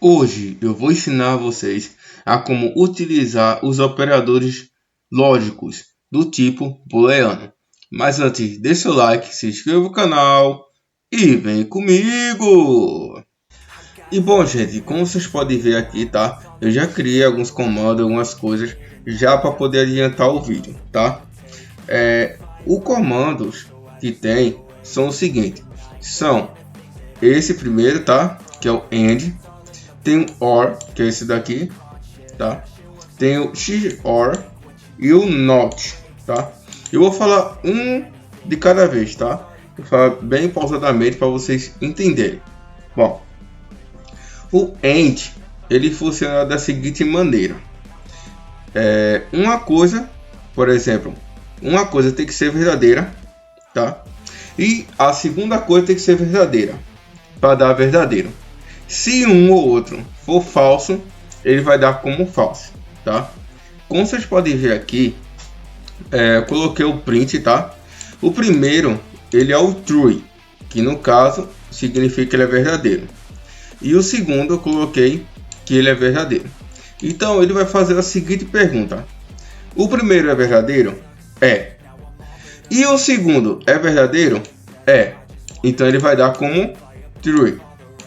Hoje eu vou ensinar vocês a como utilizar os operadores lógicos do tipo booleano. Mas antes, deixa o like, se inscreva no canal e vem comigo! E bom, gente, como vocês podem ver aqui, tá? Eu já criei alguns comandos, algumas coisas já para poder adiantar o vídeo, tá? Os comandos que tem são o seguinte: são esse primeiro, tá? Que é o end. Tem o OR, que é esse daqui, tá? Tem o XOR e o NOT, tá? Eu vou falar um de cada vez, tá? Vou falar bem pausadamente para vocês entenderem. Bom, o AND, ele funciona da seguinte maneira. Uma coisa, por exemplo, uma coisa tem que ser verdadeira, tá? E a segunda coisa tem que ser verdadeira, para dar verdadeiro. Se um ou outro for falso, ele vai dar como falso, tá? Como vocês podem ver aqui, eu coloquei o print, tá? O primeiro, ele é o true, que no caso significa que ele é verdadeiro. E o segundo eu coloquei que ele é verdadeiro. Então ele vai fazer a seguinte pergunta: o primeiro é verdadeiro? É. E o segundo é verdadeiro? É. Então ele vai dar como true,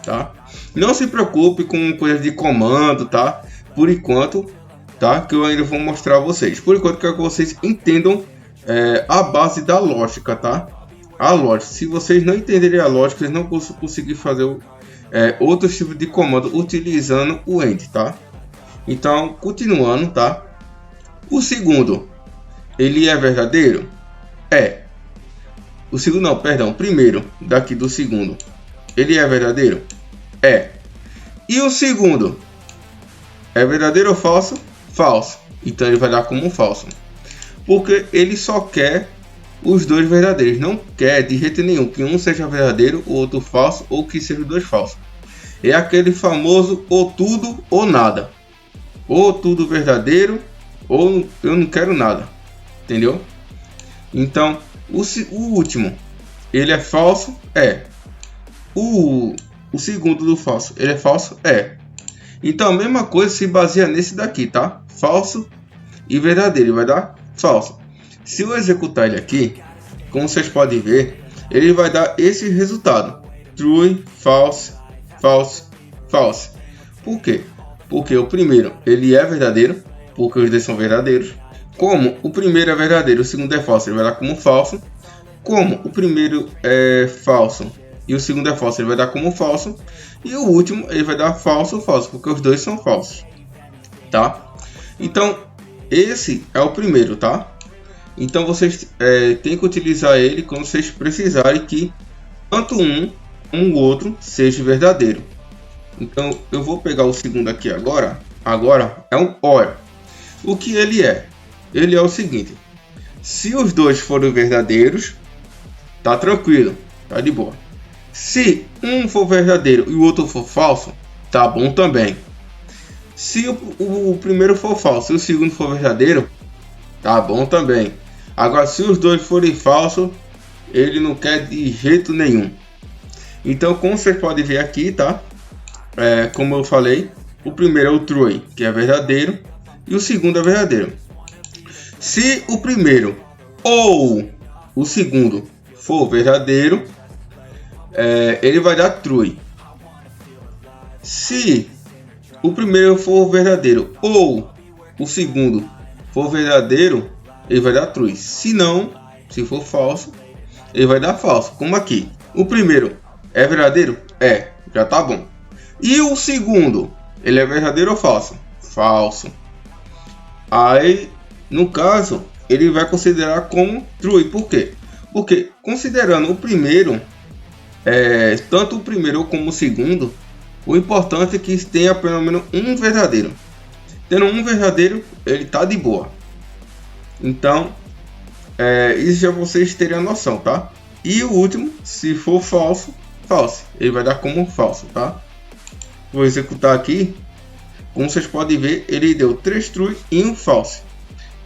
tá? Não se preocupe com coisas de comando, tá? Por enquanto, tá? Que eu ainda vou mostrar a vocês. Por enquanto, quero que vocês entendam a base da lógica, tá? A lógica. Se vocês não entenderem a lógica, vocês não vão conseguir fazer outros tipos de comando utilizando o end, tá? Então, continuando, tá? O segundo, ele é verdadeiro? É. O segundo não, perdão, o primeiro daqui do segundo, ele é verdadeiro? É. E o segundo, é verdadeiro ou falso? Falso. Então ele vai dar como falso, porque ele só quer os dois verdadeiros, não quer de jeito nenhum que um seja verdadeiro, o outro falso, ou que sejam dois falsos. É aquele famoso ou tudo ou nada, ou tudo verdadeiro, ou eu não quero nada, entendeu? Então o último, ele é falso? É. O segundo do falso, ele é falso? É. Então a mesma coisa se baseia nesse daqui, tá? Falso e verdadeiro, ele vai dar falso. Se eu executar ele aqui, como vocês podem ver, ele vai dar esse resultado: true, false, false, false. Por quê? Porque o primeiro, ele é verdadeiro, porque os dois são verdadeiros. Como o primeiro é verdadeiro, o segundo é falso, ele vai dar como falso. Como o primeiro é falso e o segundo é falso, ele vai dar como falso. E o último, ele vai dar falso ou falso, porque os dois são falsos, tá? Então, esse é o primeiro, tá? Então, vocês têm que utilizar ele quando vocês precisarem que tanto um outro seja verdadeiro. Então, eu vou pegar o segundo aqui agora. Agora é um OR. O que ele é? Ele é o seguinte: se os dois forem verdadeiros, tá tranquilo, tá de boa. Se um for verdadeiro e o outro for falso, tá bom também. Se o primeiro for falso e o segundo for verdadeiro, tá bom também. Agora, se os dois forem falsos, ele não quer de jeito nenhum. Então, como vocês podem ver aqui, tá? Como eu falei, o primeiro é o true, que é verdadeiro, e o segundo é verdadeiro. Se o primeiro ou o segundo for verdadeiro, ele vai dar true. Se o primeiro for verdadeiro ou o segundo for verdadeiro, ele vai dar true. Se não, se for falso, ele vai dar falso. Como aqui, o primeiro é verdadeiro? É, já tá bom. E o segundo, ele é verdadeiro ou falso? Falso. Aí, no caso, ele vai considerar como true. Por quê? Porque considerando o primeiro, tanto o primeiro como o segundo, o importante é que tenha pelo menos um verdadeiro. Tendo um verdadeiro, ele tá de boa. Então, isso já vocês teriam noção, tá? E o último, se for falso, falso, ele vai dar como falso, tá? Vou executar aqui. Como vocês podem ver, ele deu 3 true e um falso.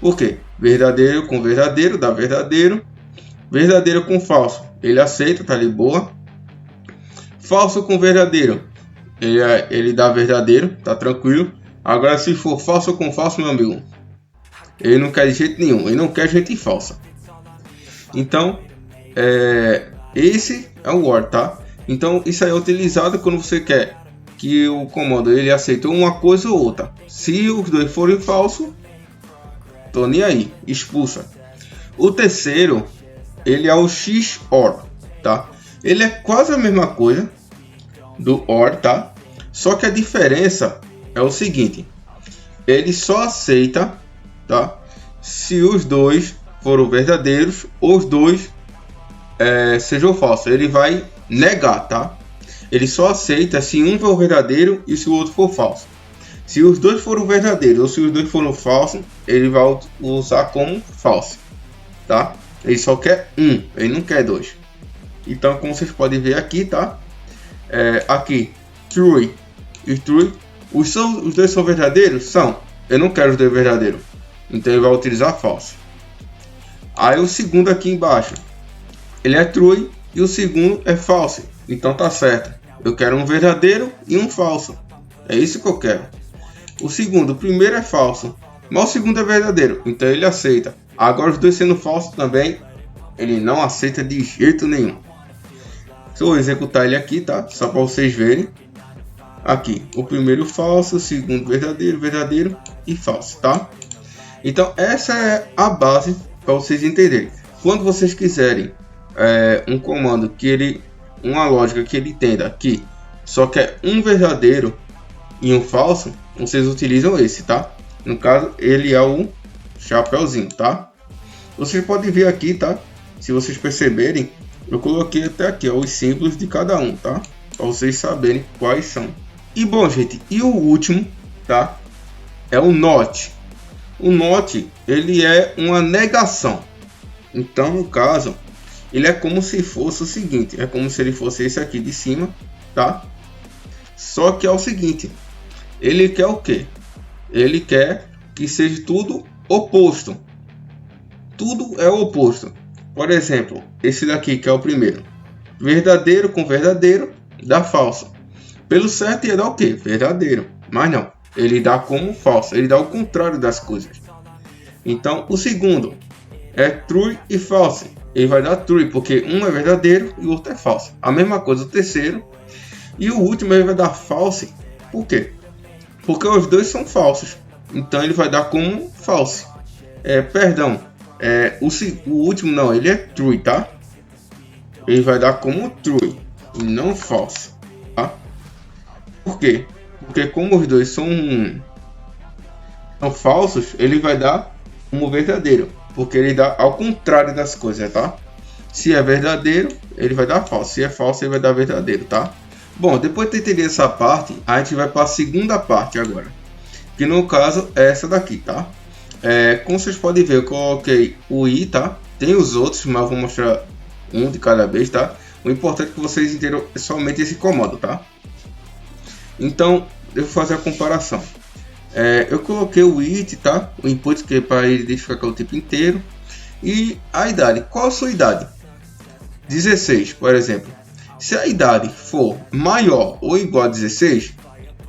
Por quê? Verdadeiro com verdadeiro dá verdadeiro. Verdadeiro com falso, ele aceita, tá de boa. Falso com verdadeiro, ele dá verdadeiro, tá tranquilo. Agora se for falso com falso, meu amigo, ele não quer de jeito nenhum, ele não quer gente falsa. Então, esse é o OR, tá? Então isso aí é utilizado quando você quer que o comando ele aceite uma coisa ou outra. Se os dois forem falsos, tô nem aí, expulsa. O terceiro, ele é o XOR, tá? Ele é quase a mesma coisa do OR, tá? Só que a diferença é o seguinte: ele só aceita, tá? Se os dois foram verdadeiros ou os dois sejam falsos. Ele vai negar, tá? Ele só aceita se um for verdadeiro e se o outro for falso. Se os dois foram verdadeiros ou se os dois foram falsos, ele vai usar como falso, tá? Ele só quer um, ele não quer dois. Então, como vocês podem ver aqui, tá? Aqui, true e true. Os dois são verdadeiros? São. Eu não quero os dois verdadeiros. Então, ele vai utilizar falso. Aí, o segundo aqui embaixo, ele é true e o segundo é falso. Então, tá certo. Eu quero um verdadeiro e um falso. É isso que eu quero. O primeiro é falso, mas o segundo é verdadeiro. Então, ele aceita. Agora, os dois sendo falsos também, ele não aceita de jeito nenhum. Se eu executar ele aqui, tá? Só para vocês verem. Aqui, o primeiro falso, o segundo verdadeiro, verdadeiro e falso, tá? Então, essa é a base para vocês entenderem. Quando vocês quiserem um comando uma lógica que ele entenda aqui, só que é um verdadeiro e um falso, vocês utilizam esse, tá? No caso, ele é o chapeuzinho, tá? Vocês podem ver aqui, tá? Se vocês perceberem, eu coloquei até aqui, ó, os símbolos de cada um, tá? Para vocês saberem quais são. E bom, gente, e o último, tá? É o NOT. O NOT, ele é uma negação. Então, no caso, ele é como se fosse o seguinte, é como se ele fosse esse aqui de cima, tá? Só que é o seguinte, ele quer o quê? Ele quer que seja tudo oposto. Tudo é o oposto. Por exemplo, esse daqui que é o primeiro. Verdadeiro com verdadeiro dá falso. Pelo certo ia dar o quê? Verdadeiro. Mas não, ele dá como falso. Ele dá o contrário das coisas. Então, o segundo é true e false. Ele vai dar true, porque um é verdadeiro e o outro é falso. A mesma coisa o terceiro. E o último ele vai dar false. Por quê? Porque os dois são falsos. Então ele vai dar como false. O último não, ele é true, tá? Ele vai dar como true e não false, tá? Por quê? Porque como os dois são falsos, ele vai dar como verdadeiro. Porque ele dá ao contrário das coisas, tá? Se é verdadeiro, ele vai dar falso. Se é falso, ele vai dar verdadeiro, tá? Bom, depois de entender essa parte, a gente vai para a segunda parte agora. Que no caso é essa daqui, tá? Como vocês podem ver, eu coloquei o i, tá? Tem os outros, mas eu vou mostrar um de cada vez, tá? O importante é que vocês entendam somente esse comando, tá? Então, eu vou fazer a comparação. Eu coloquei o it, tá? O input que é para identificar que é o tipo inteiro. E a idade. Qual a sua idade? 16, por exemplo. Se a idade for maior ou igual a 16,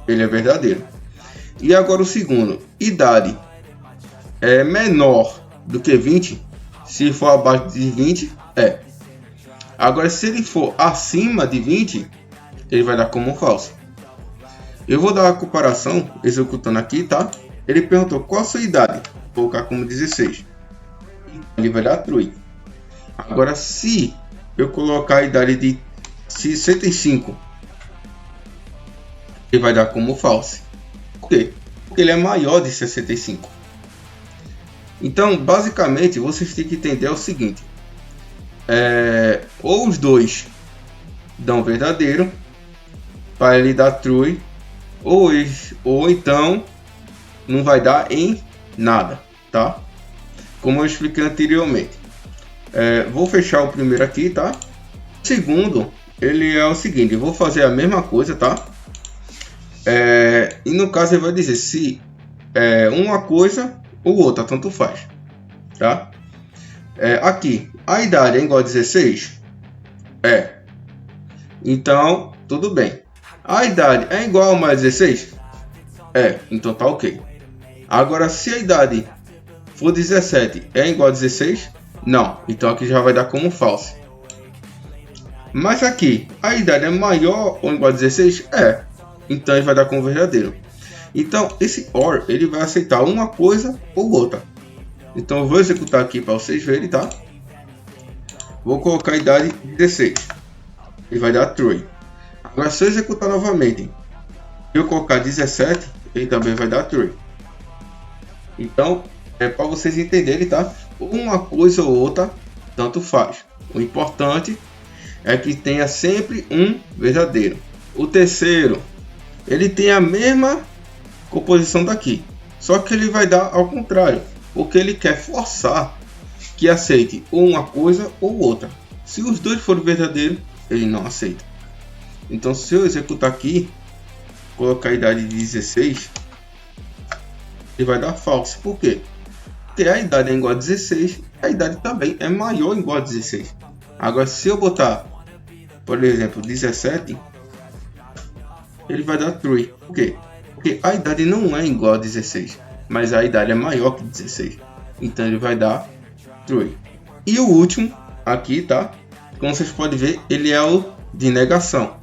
ele é verdadeiro. E agora o segundo. Idade é menor do que 20. Se for abaixo de 20, é. Agora, se ele for acima de 20, ele vai dar como falso. Eu vou dar a comparação executando aqui, tá? Ele perguntou qual a sua idade. Vou colocar como 16. Ele vai dar true. Agora, se eu colocar a idade de 65, ele vai dar como false. Por quê? Porque ele é maior de 65. Então, basicamente, vocês têm que entender o seguinte. Ou os dois dão verdadeiro para ele dar true, ou então não vai dar em nada, tá? Como eu expliquei anteriormente. Vou fechar o primeiro aqui, tá? O segundo, ele é o seguinte, eu vou fazer a mesma coisa, tá? E no caso ele vai dizer se uma coisa ou outra, tanto faz, tá? Aqui, a idade é igual a 16? Então, tudo bem. A idade é igual a mais 16? É, então tá ok. Agora, se a idade for 17, é igual a 16? Não, então aqui já vai dar como false. Mas aqui, a idade é maior ou igual a 16? É, então ele vai dar como verdadeiro. Então, esse OR, ele vai aceitar uma coisa ou outra. Então, eu vou executar aqui para vocês verem, tá? Vou colocar a idade 16. Ele vai dar true. Agora, se eu executar novamente, e eu colocar 17, ele também vai dar true. Então, é para vocês entenderem, tá? Uma coisa ou outra, tanto faz. O importante é que tenha sempre um verdadeiro. O terceiro, ele tem a mesma composição daqui, só que ele vai dar ao contrário, porque ele quer forçar que aceite ou uma coisa ou outra. Se os dois forem verdadeiros, ele não aceita. Então, se eu executar aqui, colocar a idade de 16, ele vai dar false. Por quê? Porque a idade é igual a 16, a idade também é maior ou igual a 16. Agora, se eu botar, por exemplo, 17, ele vai dar true. Por quê? Porque a idade não é igual a 16, mas a idade é maior que 16. Então ele vai dar true. E o último aqui, tá? Como vocês podem ver, ele é o de negação.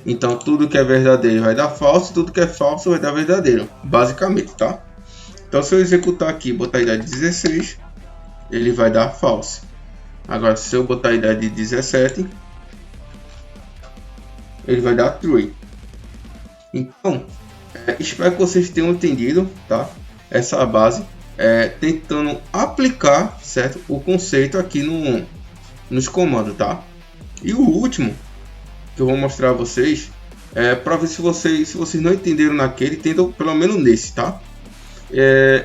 Então tudo que é verdadeiro vai dar falso, tudo que é falso vai dar verdadeiro, basicamente, tá? Então se eu executar aqui e botar a idade de 16, ele vai dar false. Agora se eu botar a idade de 17, ele vai dar true. Então, espero que vocês tenham entendido, tá? Essa base, tentando aplicar, certo? O conceito aqui nos comandos, tá? E o último que eu vou mostrar a vocês para ver se vocês não entenderam naquele, entendam pelo menos nesse, tá?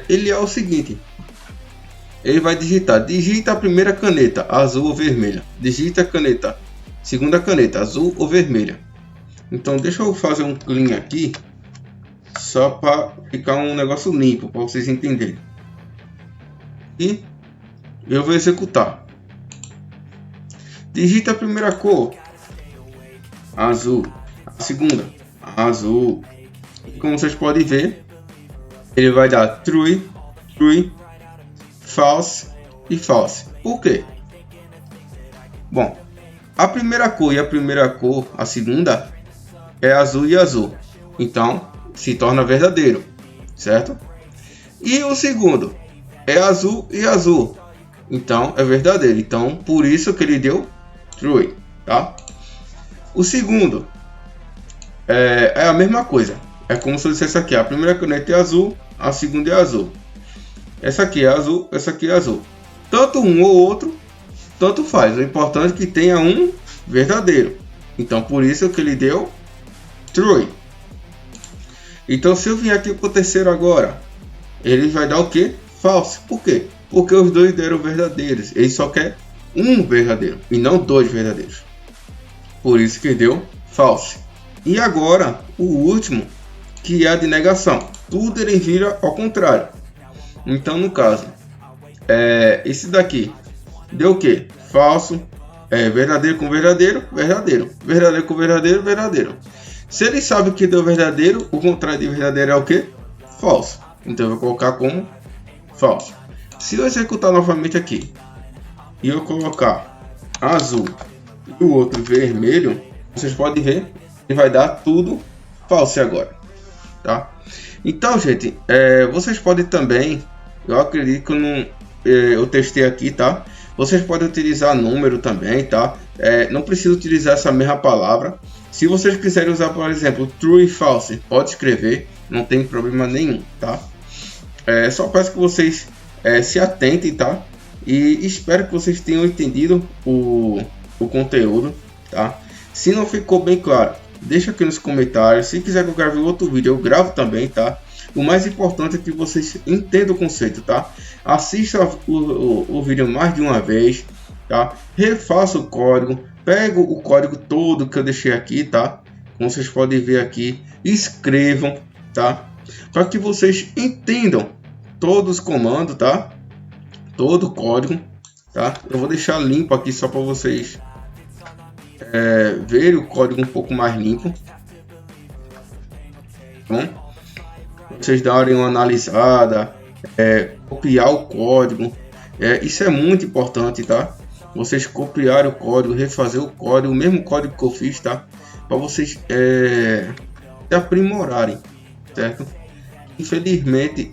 Ele é o seguinte: ele vai digita a primeira caneta, azul ou vermelha. Digita a caneta, segunda caneta, azul ou vermelha. Então deixa eu fazer um clean aqui, só para ficar um negócio limpo, para vocês entenderem. E eu vou executar. Digita a primeira cor, azul. A segunda, azul. E como vocês podem ver, ele vai dar true, true, false e false. Por quê? Bom, a primeira cor e a segunda é azul e azul. Então se torna verdadeiro, certo? E o segundo é azul e azul, então é verdadeiro. Então por isso que ele deu true, tá? O segundo é a mesma coisa. É como se eu dissesse aqui: a primeira caneta é azul, a segunda é azul. Essa aqui é azul, essa aqui é azul. Tanto um ou outro, tanto faz. O importante é que tenha um verdadeiro. Então por isso que ele deu true. Então se eu vier aqui para o terceiro agora, ele vai dar o que? False. Por quê? Porque os dois deram verdadeiros. Ele só quer um verdadeiro e não dois verdadeiros. Por isso que deu false. E agora o último, que é a de negação. Tudo ele vira ao contrário. Então no caso, esse daqui deu o que? Falso. Verdadeiro com verdadeiro, verdadeiro. Verdadeiro com verdadeiro, verdadeiro. Se ele sabe que deu verdadeiro, o contrário de verdadeiro é o que? Falso. Então eu vou colocar como falso. Se eu executar novamente aqui e eu colocar azul e o outro vermelho, vocês podem ver que vai dar tudo falso agora, tá? Então, gente, vocês podem também, eu acredito que eu testei aqui, tá? Vocês podem utilizar número também, tá? Não precisa utilizar essa mesma palavra. Se vocês quiserem usar, por exemplo, true e false, pode escrever, não tem problema nenhum, tá? Só peço que vocês se atentem, tá? E espero que vocês tenham entendido o conteúdo, tá? Se não ficou bem claro, deixa aqui nos comentários. Se quiser que eu grave outro vídeo, eu gravo também, tá? O mais importante é que vocês entendam o conceito, tá? Assista o vídeo mais de uma vez, tá? Refaça o código, pega o código todo que eu deixei aqui, tá? Como vocês podem ver aqui, escrevam, tá? Para que vocês entendam todos os comandos, tá? Todo o código, tá? Eu vou deixar limpo aqui só para vocês verem o código um pouco mais limpo. bom? Vocês darem uma analisada, copiar o código, isso é muito importante, tá? Vocês copiarem o código, refazer o código, o mesmo código que eu fiz, tá? Para vocês se aprimorarem, certo? Infelizmente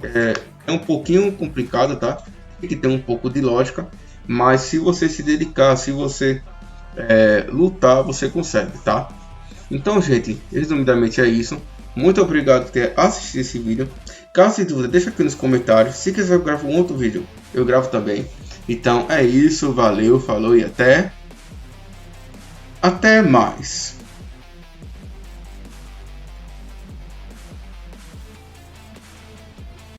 é um pouquinho complicado, tá? Tem que ter um pouco de lógica, mas se você se dedicar, se você lutar, você consegue, tá? Então, gente, resumidamente é isso. Muito obrigado por ter assistido esse vídeo. Caso tenha dúvida, deixa aqui nos comentários. Se quiser eu gravo um outro vídeo, eu gravo também. Então é isso, valeu, falou e até mais.